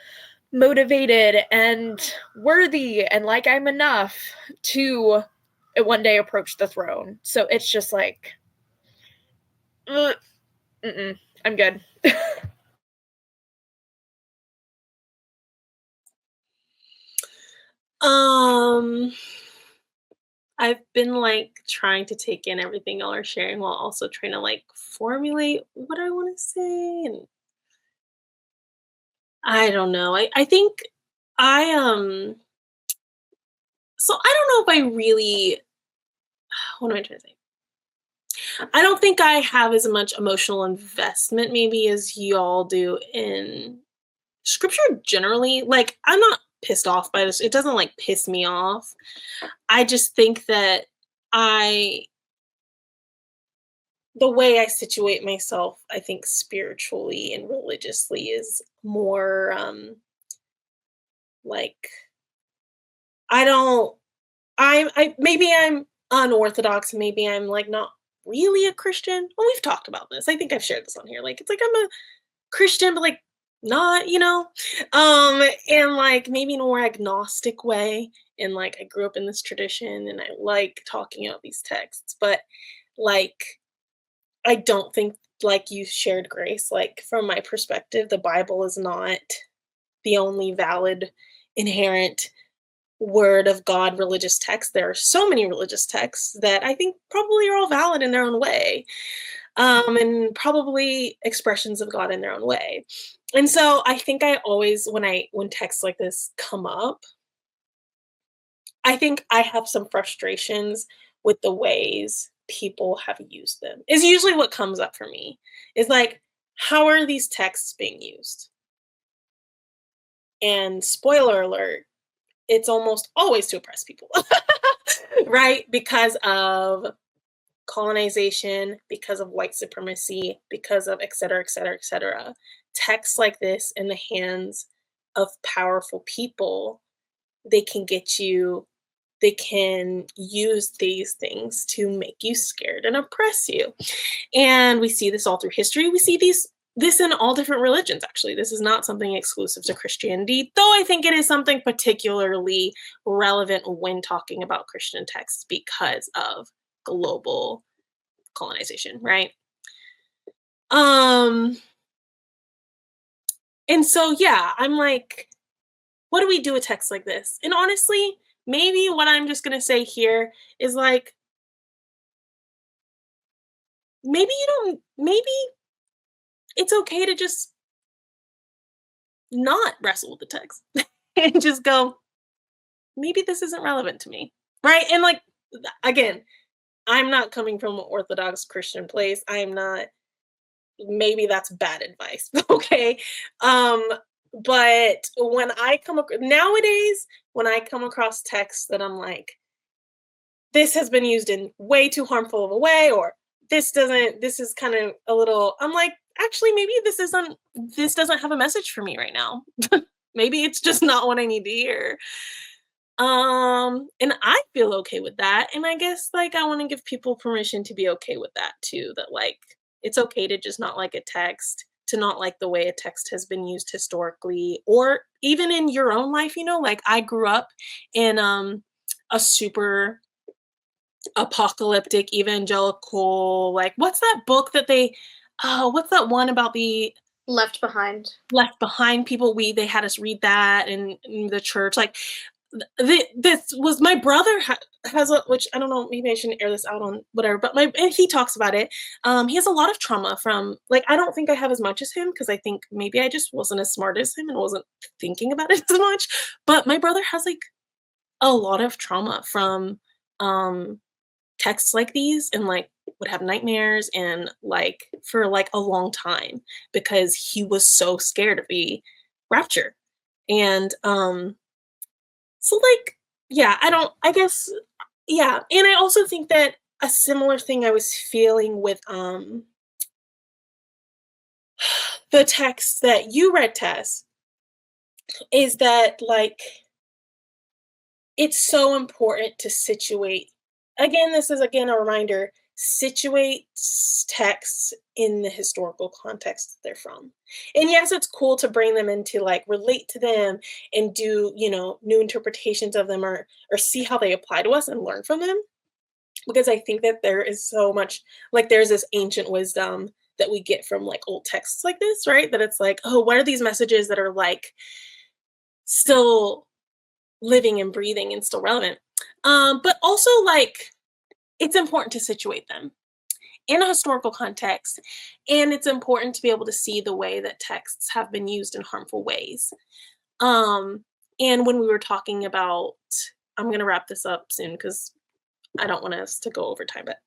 C: motivated and worthy and like I'm enough to one day approach the throne. So it's just like, I'm good.
D: I've been like trying to take in everything y'all are sharing while also trying to like formulate what I want to say, and I don't know. I think so I don't know if I really, what am I trying to say? I don't think I have as much emotional investment maybe as y'all do in scripture generally. Like, I'm not pissed off by this. It doesn't like piss me off. I just think that the way I situate myself, I think spiritually and religiously, is more like, maybe I'm unorthodox, maybe I'm like not really a Christian. Well, we've talked about this. I think I've shared this on here. Like, it's like I'm a Christian, but like not, and like maybe in a more agnostic way. And like I grew up in this tradition and I like talking about these texts, but like I don't think, like you shared, Grace, like from my perspective, the Bible is not the only valid, inherent word of God religious text. There are so many religious texts that I think probably are all valid in their own way, and probably expressions of God in their own way. And so I think I always, when texts like this come up, I think I have some frustrations with the ways people have used them. Is usually what comes up for me. Is like, how are these texts being used? And spoiler alert, it's almost always to oppress people, right? Because of colonization, because of white supremacy, because of et cetera, et cetera, et cetera. Texts like this in the hands of powerful people, they can get you they can use these things to make you scared and oppress you. And we see this all through history. We see this in all different religions, actually. This is not something exclusive to Christianity, though I think it is something particularly relevant when talking about Christian texts because of global colonization, right? And so, yeah, I'm like, what do we do with texts like this? And honestly, maybe what I'm just going to say here is like, maybe it's okay to just not wrestle with the text and just go, maybe this isn't relevant to me, right? And like, again, I'm not coming from an Orthodox Christian place. I'm not, maybe that's bad advice, okay? But when I nowadays, when I come across texts that I'm like, this has been used in way too harmful of a way, or this is kind of a little, I'm like, actually, maybe this doesn't have a message for me right now. Maybe it's just not what I need to hear. And I feel okay with that. And I guess like I want to give people permission to be okay with that too. That like it's okay to just not like a text, to not like the way a text has been used historically, or even in your own life, like I grew up in a super apocalyptic evangelical, like what's that book that what's that one about the
B: Left Behind
D: people? They had us read that in the church. Like this was my brother has which I don't know, maybe I shouldn't air this out on whatever, but he talks about it. He has a lot of trauma from, like, I don't think I have as much as him because I think maybe I just wasn't as smart as him and wasn't thinking about it as much. But my brother has like a lot of trauma from texts like these, and like would have nightmares and like for like a long time because he was so scared of the rapture. And so like, yeah, I guess, yeah. And I also think that a similar thing I was feeling with the text that you read, Tess, is that like it's so important to situate. Again, this is again a reminder, situate texts in the historical context they're from. And yes, it's cool to bring them into like relate to them and do, new interpretations of them or see how they apply to us and learn from them. Because I think that there is so much, like there's this ancient wisdom that we get from like old texts like this, right? That it's like, oh, what are these messages that are like still living and breathing and still relevant? But also like it's important to situate them in a historical context, and it's important to be able to see the way that texts have been used in harmful ways. And when we were talking about, I'm going to wrap this up soon because I don't want us to go over time, but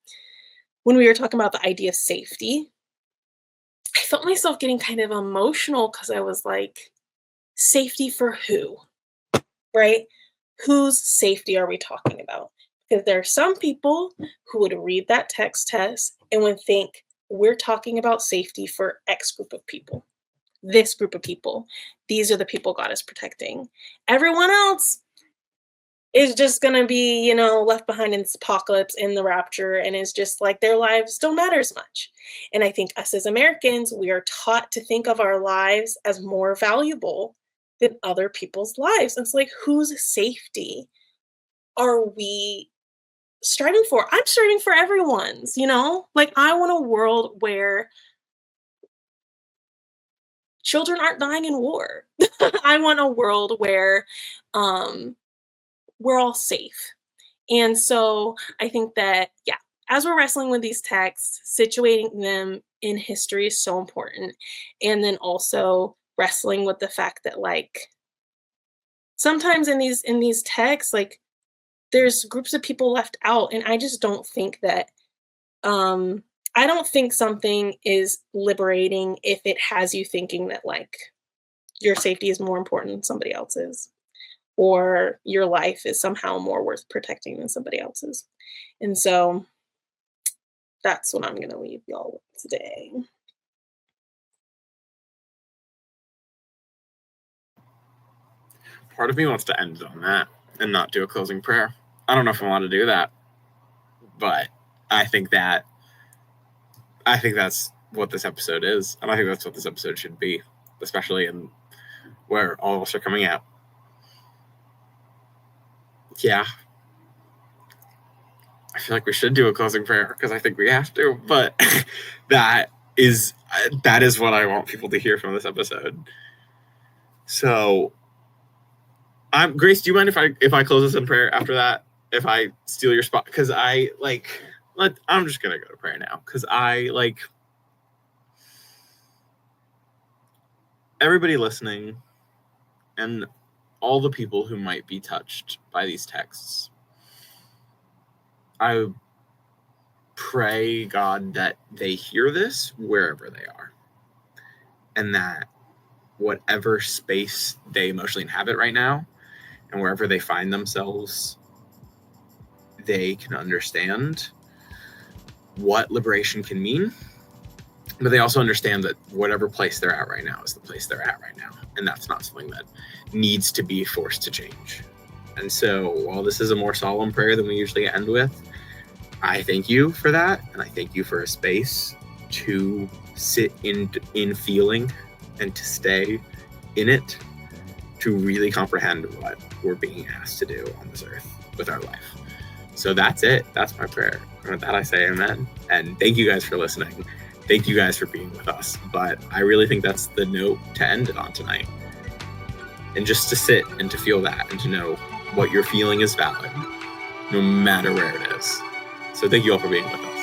D: when we were talking about the idea of safety, I felt myself getting kind of emotional because I was like, safety for who? Right? Whose safety are we talking about? Because there are some people who would read that text and would think we're talking about safety for X group of people, this group of people. These are the people God is protecting. Everyone else is just going to be, left behind in this apocalypse, in the rapture, and it's just like their lives don't matter as much. And I think us as Americans, we are taught to think of our lives as more valuable than other people's lives. And it's like, whose safety are we striving for? I'm striving for everyone's, like I want a world where children aren't dying in war. I want a world where we're all safe. And so I think that, yeah, as we're wrestling with these texts, situating them in history is so important. And then also wrestling with the fact that like sometimes in these texts, like there's groups of people left out. And I just don't think that I don't think something is liberating if it has you thinking that like your safety is more important than somebody else's, or your life is somehow more worth protecting than somebody else's. And so that's what I'm going to leave y'all with today.
A: Part of me wants to end on that and not do a closing prayer. I don't know if I'm allowed to do that, but I think that's what this episode is, and I think that's what this episode should be, especially in where all of us are coming out. Yeah. I feel like we should do a closing prayer because I think we have to, but that is what I want people to hear from this episode. So, Grace, do you mind if I close this in prayer after that? If I steal your spot? Because I'm just gonna go to prayer now because everybody listening and all the people who might be touched by these texts. I pray, God, that they hear this wherever they are, and that whatever space they emotionally inhabit right now, and wherever they find themselves, they can understand what liberation can mean, but they also understand that whatever place they're at right now is the place they're at right now, and that's not something that needs to be forced to change. And so while this is a more solemn prayer than we usually end with, I thank you for that, and I thank you for a space to sit in feeling and to stay in it, to really comprehend what we're being asked to do on this earth with our life. So that's it. That's my prayer. And with that, I say amen. And thank you guys for listening. Thank you guys for being with us. But I really think that's the note to end it on tonight. And just to sit and to feel that and to know what you're feeling is valid, no matter where it is. So thank you all for being with us.